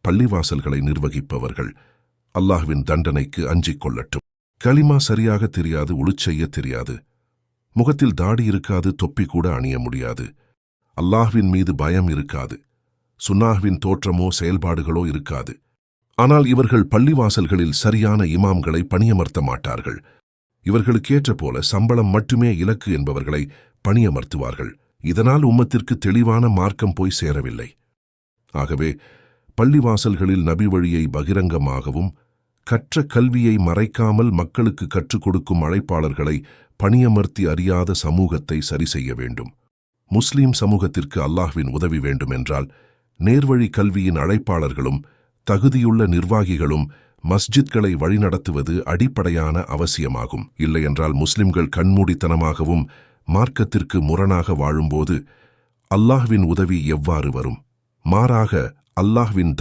பள்ளிவாசல்களை நிர்வகிப்பவர்கள் அல்லாஹ்வின் தண்டனைக்கு அஞ்சிக் கொள்ளட்டும். கலிமா சரியாக தெரியாது, செய்ய தெரியாது, முகத்தில் தாடி இருக்காது, தொப்பி கூட அணிய முடியாது, அல்லாஹ்வின் மீது பயம் இருக்காது, சுன்னாஹ்வின் தோற்றமோ செயல்பாடுகளோ இருக்காது. ஆனால் இவர்கள் பள்ளிவாசல்களில் சரியான இமாம்களை பணியமர்த்த மாட்டார்கள். இவர்களுக்கேற்ற போல சம்பளம் மட்டுமே இலக்கு என்பவர்களை பணியமர்த்துவார்கள். இதனால் உம்மத்திற்கு தெளிவான மார்க்கம் போய் சேரவில்லை. ஆகவே பள்ளிவாசல்களில் நபி வழியை பகிரங்கமாகவும் கற்ற கல்வியை மறைக்காமல் மக்களுக்கு கற்றுக் கொடுக்கும் அழைப்பாளர்களை பணியமர்த்தி அறியாத சமூகத்தை சரி செய்ய வேண்டும். முஸ்லீம் சமூகத்திற்கு அல்லாஹ்வின் உதவி வேண்டுமென்றால் நேர்வழி கல்வியின் அழைப்பாளர்களும் தகுதியுள்ள நிர்வாகிகளும் மஸ்ஜித்களை வழிநடத்துவது அடிப்படையான அவசியமாகும். இல்லையென்றால் முஸ்லிம்கள் கண்மூடித்தனமாகவும் மார்க்கத்திற்கு முரணாக வாழும்போது அல்லாஹ்வின் உதவி எவ்வாறு வரும்? மாறாக அல்லாஹ்வின்